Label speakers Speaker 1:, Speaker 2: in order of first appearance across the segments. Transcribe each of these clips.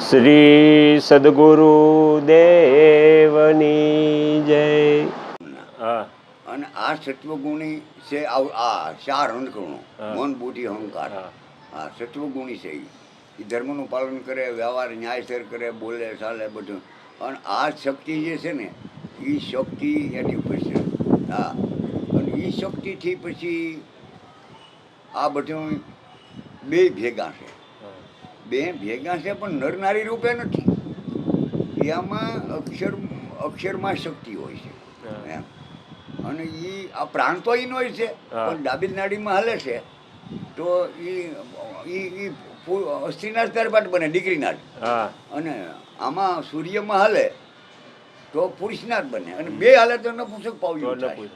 Speaker 1: શ્રી સદગુરુ દેવની જય. હા.
Speaker 2: અને આ સત્વગુણી છે. આ ચાર અંધકરણો મન બુદ્ધિ અહંકાર, આ સત્વગુણી છે. એ ધર્મનું પાલન કરે, વ્યવહાર ન્યાયસર કરે, બોલે ચાલે બધું. અને આ શક્તિ જે છે ને એ શક્તિ એની ઉપર છે. હા. અને એ શક્તિથી પછી આ બધું બે ભેગા છે. બે ભેગા છે પણ નરનારી રૂપે નથી. એમાં અક્ષરમાં શક્તિ હોય છે એમ. અને એ આ પ્રાણ તો એનો હોય છે પણ ડાબી નાડીમાં હાલે છે તો એ સ્ત્રીનાથ ત્યારબાદ બને દીકરીનાથ. અને આમાં સૂર્યમાં હાલે તો પુરુષનાથ બને. અને બે હાલે તો નપુંસક પાવ્યું થાય.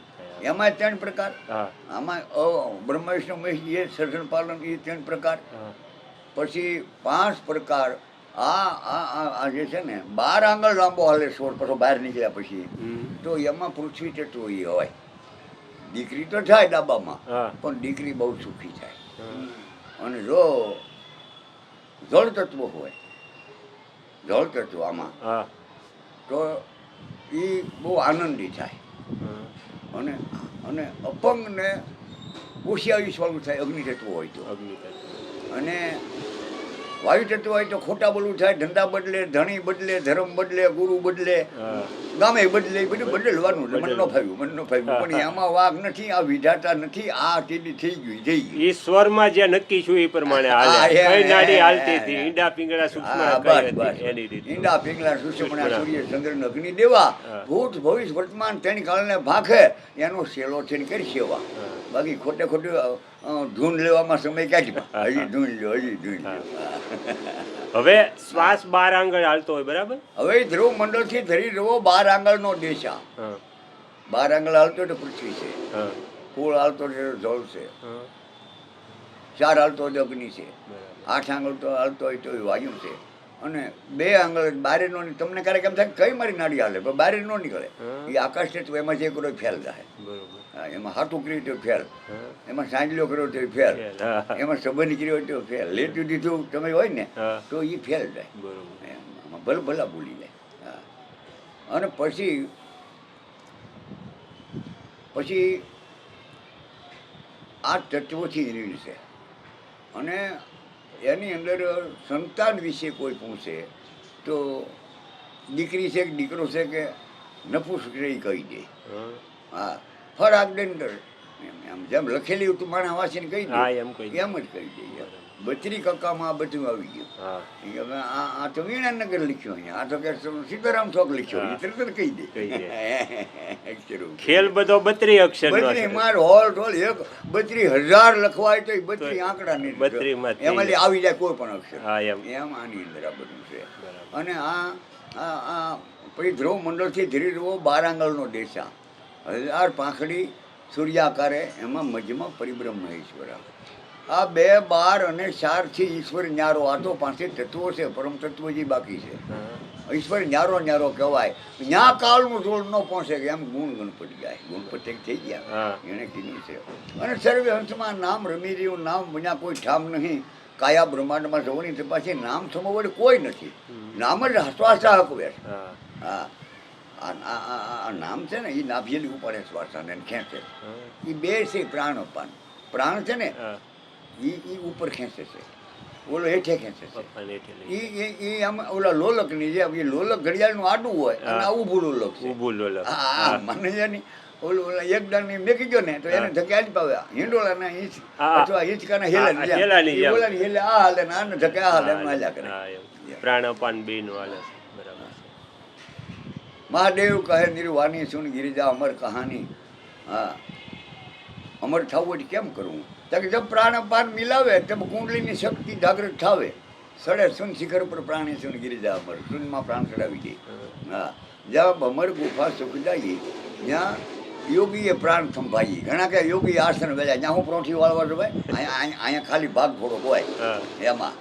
Speaker 2: એમાં 3 પ્રકાર. આમાં બ્રહ્મા વિષ્ણુ મહેશ એ સર્જન પાલન એ 3 પ્રકાર. પછી 5 પ્રકાર. આ જે છે ને 12 આંગળ લાંબો હાલે છોડ પાછો બહાર નીકળ્યા પછી તો એમાં પૃથ્વી તત્વ એ હોય. દીકરી તો થાય ડાબામાં પણ દીકરી બહુ સુખી થાય. અને જો જળ તત્વ હોય, જળ તત્વ આમાં તો એ બહુ આનંદી થાય. અને અને અપંગ ને ઓછી આયુષ્યવાળું થાય અગ્નિ તત્વ હોય તો. અને વાયુ તત્વ હોય તો ખોટા બોલવું થાય, ધંધા બદલે, ધણી બદલે, ધર્મ બદલે, ગુરુ બદલે, ગામે બદલે, બધું બદલવાનું. મન ન ફાવ્યું પણ એમાં વાઘ નથી, આ વિધાતા નથી, આ તેડી થઈ ગયું થઈ ગયું.
Speaker 1: ઈશ્વરમાં જે નક્કી છું એ પ્રમાણે હાલે. કઈ નાડી હાલતી હતી, ઈંડા પિંગળા સૂક્ષ્મ એની રીતે.
Speaker 2: ઈંડા પિંગળા સૂક્ષ્મ સૂર્ય ચંદ્ર અગ્નિ દેવા ભૂત ભવિષ્ય વર્તમાન તેની કારણે ભાખે એનો સેલો થઈને કરી સેવા. બાકી ખોટે ખોટું ધૂન લેવામાં સમય કાઢી હજી ધૂન લ્યો, હજી ધૂન લ્યો.
Speaker 1: હવે શ્વાસ 12 આંગળ હાલતો હોય બરાબર.
Speaker 2: હવે ધ્રુવ મંડળ થી ધરી રવો 12 આંગળનો દેશ. 12 આંગળ હાલતો હોય તો પૃથ્વી છે, કુળ હાલતો હોય તો જળ છે, 4 હાલતો હોય તો અગ્નિ છે, 8 આંગળ તો હાલતો હોય તો વાયુ છે. અને 2 આંગળ બારે નો. તમને ક્યારેક એમ થાય કઈ મારી નાડી હાલે પણ બારે નો નીકળે. એ આકાશ તત્વ એમાં જે કરો ફેલ જાય. એમાં હાથું કર્યું તો ફેલ, એમાં સાંજલ્યો કર્યો તો ફેલ, એમાં સંબંધ કર્યો તો ફેલ, લેતું દીધું તમે હોય ને તો એ ફેલ જાય. એમાં ભલા બોલી જાય. અને પછી આ તત્વોથી ઋણ છે. અને એની અંદર સંતાન વિશે કોઈ પૂછે તો દીકરી છે કે દીકરો છે કે નપુંસક એ કહી દે. હા, ફર આગડેન્ડર એમ જેમ લખેલી હતું માણસ વાંચીને કહી દે એમ જ કહી દે. 32 કક્કામાં બધું આવી ગયું. આ તો વીણાનગર લખ્યો, અહીંયા આ તો કે સીતારામ ચોક લખ્યો, એ તરત કહી દે.
Speaker 1: ખેલ બધો 32 અક્ષર.
Speaker 2: 32 માર હોલ ઢોલ 32,000 લખવાય તો 32 આંકડા નહીં, એમાં આવી જાય કોઈ પણ અક્ષર. એમ આની અંદર આ બધું છે. અને આ પછી ધ્રુવ મંડળથી ધીરે ધીરે 12 આંગળનો દેશ. 1000 પાંખડી સૂર્યાકારે, એમાં મધ્યમાં પરિબ્રહ્મ ઈશ્વર. આ 2, 12 અને 4 થી ઈશ્વર ન્યારો. આ તો 5 તત્વો છે, પરમ તત્વ જે બાકી છે. ઈશ્વર ન્યારો કહેવાય. ન્યા કાળનું જોડ ન પહોંચે કે એમ ગુણ ગણપતિ જાય. ગણપતિ થઈ ગયા એને કીધું છે. અને સર્વે અંશમાં નામ રમી રહ્યું, નામ વિના કોઈ ઠામ નહીં. કાયા બ્રહ્માંડમાં જવાની તો પાછી નામ સમો વડે કોઈ નથી. નામ જ શ્વાસા હકવે. હા, આ નામ છે ને એ નાભિયેલી ઉપાડે શ્વાસાને ખેંચે. એ 2 છે પ્રાણ અપાન. પ્રાણ છે ને એ ઉપર ખેંચે છે, ઓલો હેઠે ખેંચે છે. એ આમ ઓલા લોલકની જે લોલક ઘડિયાળનું આડું હોય અને આ ઊભું લોલક છે. હા, મને એની ઓલા એકદાની મેકી ગયો ને તો એને ધક્યા જ પાવે. હિંડોળાના ઈંચ અથવા હિંચકાના હેલા ઓલાની હેલે આ હાલે ને આને ધક્યા હાલે એમ હાલ્યા કરે.
Speaker 1: પ્રાણ અપાન બેનું હાલે.
Speaker 2: મહાદેવ કહે નિર્વાણી સુન ગિરિજા અમર કહાની. હા, અમર થવું હોય કેમ કરવું? કે જબ પ્રાણ અપાન મિલાવે તબ કુંડલીની શક્તિ જાગૃત થાવે. સડે સુન શિખર ઉપર પ્રાણી સુન ગિરિજા અમર. સુનમાં પ્રાણ ચડાવી દે. હા, જબ અમર ગુફા સુખદાયી ત્યાં યોગીએ પ્રાણ સંભાળી. ઘણા કે યોગી આસન વેચાય જ્યાં હું પ્રોઠી વાળવા ભાઈ અહીંયા ખાલી ભાગ થોડોક હોય એમાં.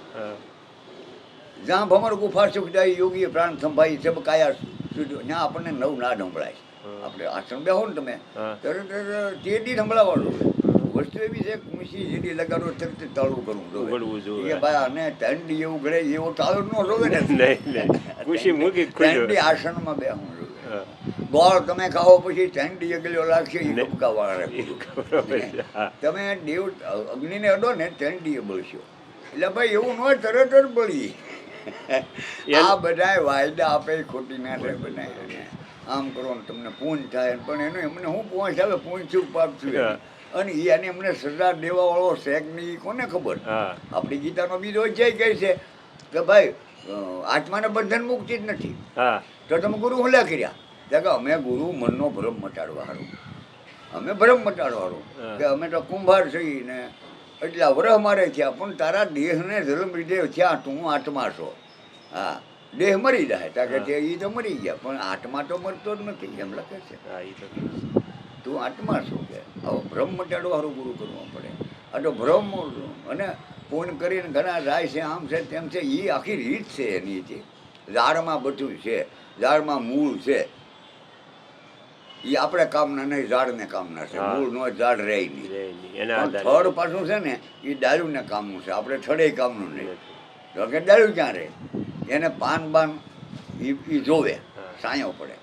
Speaker 2: જ્યાં ભમર ગુફા સુખદાયી યોગીએ પ્રાણ સંભાળી સબ કાયા સુધી. ત્યાં આપણને નવ ના સંભળાય. આપણે આસન બેહો ને તમે તરત તે દી સંભળાવવાનું. વસ્તુ એવી છે કુંસી જેડી લગાડો તરત તાળું કરવું
Speaker 1: ઉગડવું જોઈએ.
Speaker 2: કે ભાઈ આને ઠંડી એવું ગળે એવો તાળો ન જોવે ને.
Speaker 1: નહીં ખુશી મૂકી
Speaker 2: ઠંડી આસનમાં બેહવું જોઈએ. ગોળ તમે ખાઓ પછી ઠંડી અગલ્યો લાગશે એ કબકા વાળા. તમે દેવ અગ્નિને અડો ને ઠંડીએ બળશો. એટલે ભાઈ એવું ન હોય તરત જ બળી. આ બધા વાયદા આપે ખોટી ના થાય બનાય. આમ કરો ને તમને પૂંજ થાય પણ એનો એમને હું પહોંચ આવે પૂંજ છું પાપ છું અને એને એમને સજા દેવા વાળો શેક ની કોને ખબર. આપણી ગીતાનો બીજો અધ્યાય કહે છે કે ભાઈ આત્માને બંધન મુક્તિ જ નથી. તો તમે ગુરુ હુલા કર્યા કે અમે ગુરુ મનનો ભ્રમ મટાડવા હારું, અમે ભ્રમ મટાડવા હારું કે અમે તો કુંભાર છીએ ને એટલા વરહ મારે થયા પણ તારા દેહને ધર્મ લીધે થયા તું આત્મા છો. હા દેહ મરી જાય તાકે તે એ તો મરી ગયા પણ આત્મા તો મરતો જ નથી એમ લખે છે. તું આત્મા છો કે આવો ભ્રમ મટાડવા સારું ગુરુ કરવું પડે. આ તો ભ્રમ અને પૂર્ણ કરીને ઘણા જાય છે આમ છે તેમ છે એ આખી રીત છે એની જે ઝાડમાં બધું છે, ઝાડમાં મૂળ છે એ આપણે કામના નહીં ઝાડને કામના છે. મૂળ નો ઝાડ રહે નહીં પણ થડ પાછું છે ને એ ડાળુને કામનું છે. આપણે થડે કામનું નહીં તો કે ડાળું ક્યાં રહે એને પાન બાન એ જોવે સાયો પડે.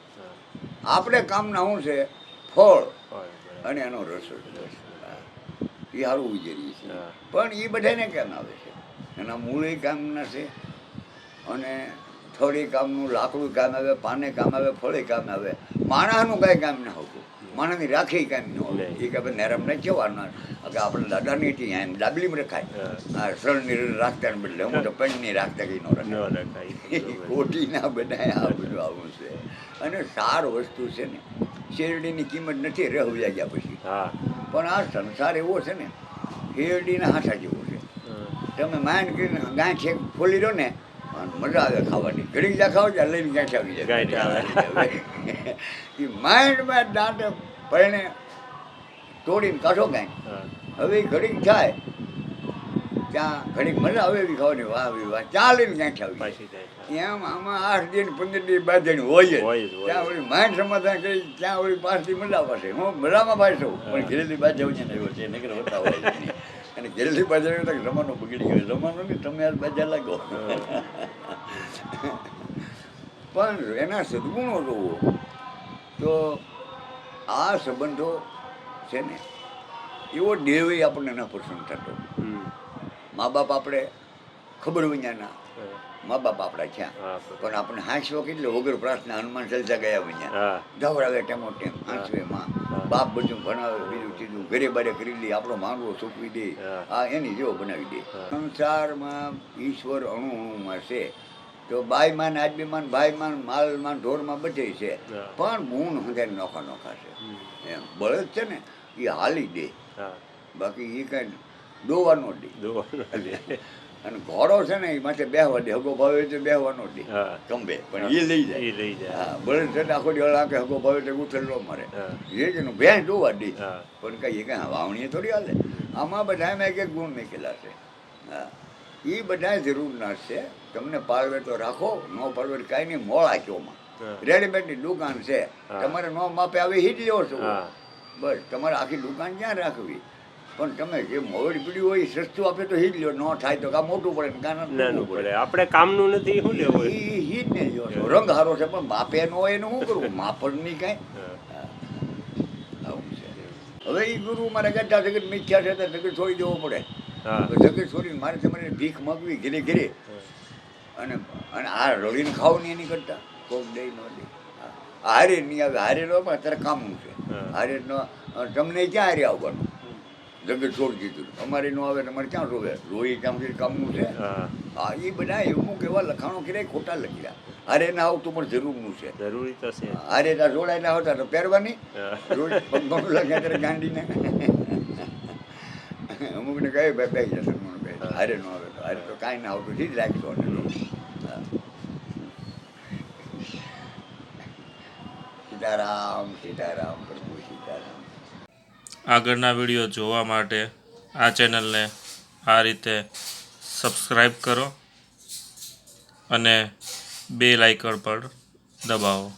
Speaker 2: આપણે કામના શું છે ફળ અને એનો રસ એ સારું ઉજેરીએ છીએ પણ એ બધાને કેમ આવે છે એના મૂળ કામના છે અને થડી કામનું લાકડું કામ આવે, પાને કામ આવે, ફળે કામ આવે. માણસનું કાંઈ કામ ના હોતું, માણસની રાખી કામ ન હોય. એ કે ભાઈ નરમ નહીં કહેવાના કે આપણે દાદાની હતી એમ ડાબલીમાં રખાય. હા શરણની રાખતા ને બદલે હું તો પેનની રાખતા કંઈ ન રખાય. ખોટી ના બનાય આ બધું આવું છે. અને સાર વસ્તુ છે ને શેરડીની કિંમત નથી રહી ગયા પછી પણ આ સંસાર એવો છે ને શેરડીના હાથા જેવો છે. તમે માઇન્ડ કરીને ગાંઠ છે ખોલી દો ને મજા આવે ખાવાની. ઘડી જા ખાવ ત્યાં લઈને ગાંઠ આવી જાય. એ માઇન્ડમાં દાંતે પરણે તોડીને કાઢો ગાંઠ. હવે એ ઘડીક થાય ત્યાં ઘડીક મજા આવે એવી ખાવાની વાહ વાહ ત્યાં લઈને ગાંઠ આવી જાય. એમ આમાં 8 દિન 15 દિન બાંધણી હોય ત્યાં વળી માઇન્ડ સમાધાન કરી ત્યાં વળી 5 દી મજા પાસે. હું મજામાં ભાઈ છું પણ ઘરેલી બાજુ છે ને એવો છે નકર હોતા હોય નહીં. અને ઘરેલી બાજુ તો રમવાનું બગડી ગયો. રમવાનું નહીં તમે આ બાજા લાગો. પણ એના સદગુણો જોવો તો આ સંબંધો છે ને એવો દેવ આપણને ના પસંદ થતો. મા બાપ આપણે ખબર વિનાના મા બાપ આપણા ક્યાં પણ આપણે હાંસવો કેટલો વગર પ્રાર્થના હનુમાન ચાલીસા ગયા વિના દવડાવે ટેમો ટેમ હાંસવે માં બાપ બધું ભણાવે બીજું ચીજું ઘરે બારે કરી દે આપણો માંગવો સૂકવી દે આ એની જેવો બનાવી દે. સંસારમાં ઈશ્વર અણુ અણુમાં છે તો બાઈમાન આદમીમાન ભાઈમાન માલમાન ઢોરમાં બધે છે પણ ગુણ હંધે નોખા નોખા છે. એમ બળદ છે ને એ હાલી દે બાકી એ કાંઈ દોવાનો દે. અને ઘોડો છે ને એ માથે બેહવા દે હગો ભાવે તો બેહવાનો દે કંબે પણ એ લઈ જાય. હા બળદ છે આખો દિવસ આંકે હગો ભાવે તો ઉથલલો મારે એ જ એનું ભેંસ દોવા દે પણ કઈ કાંઈ વાવણીએ થોડી હાલે. આમાં બધામાં એક એક ગુણ મૂકેલા છે. હા એ બધા જરૂરના છે. તમને પાળવે તો રાખો, ન પાળવે કાંઈ નહીં. મોળા ચોમાં રેડીમેડની દુકાન છે તમારે ન માપે આવી હીટ લેવો છો બસ. તમારે આખી દુકાન ક્યાં રાખવી પણ તમે જે મોડી પીડી હોય સસ્તું આપે તો હીટ લ્યો, ન થાય તો કાં મોટું પડે ને કાં નાનું પડે.
Speaker 1: આપણે કામનું નથી શું લેવું
Speaker 2: એ હીટ ને લ્યો છો. રંગ સારો છે પણ માપે ન હોય એનું શું કરવું માપડ નહીં કાંઈ. આવું છે. હવે એ ગુરુ મારે ગઢા જગત મિથ્યા છે તો જગત છોડી દેવો પડે. જગત છોડીને મારે તમારે ભીખ માગવી ઘરે ઘરે અને આ રળીને ખાવ નહીં એની કરતા કોક દઈ ન દે. હારે નહીં આવે હારે નો પણ અત્યારે કામનું છે. હારે નો તમને ક્યાં હારે આવવાનું જગત છોડી દીધું. અમારે ન આવે તમારે ક્યાં જોવે રોઈ કામ કામનું છે. હા એ બધા એવું કેવા લખાણો કર્યા ખોટા લખ્યા. હારે ના આવતું પણ જરૂરનું છે.
Speaker 1: જરૂરી તો છે.
Speaker 2: હારે ત્યાં જોડાય ના આવતા તો પહેરવાની રોજ પગનું લખ્યા ત્યારે ગાંડીને અમુકને કહે ભાઈ બે જશે હારે ન આવે તો હારે તો કાંઈ ના આવતું જ રાખશો. સીતારામ સીતારામ પ્રભુ સીતારામ.
Speaker 3: આગળના વિડીયો જોવા માટે આ ચેનલને આ રીતે સબસ્ક્રાઈબ કરો અને બેલ આઇકન પર દબાવો.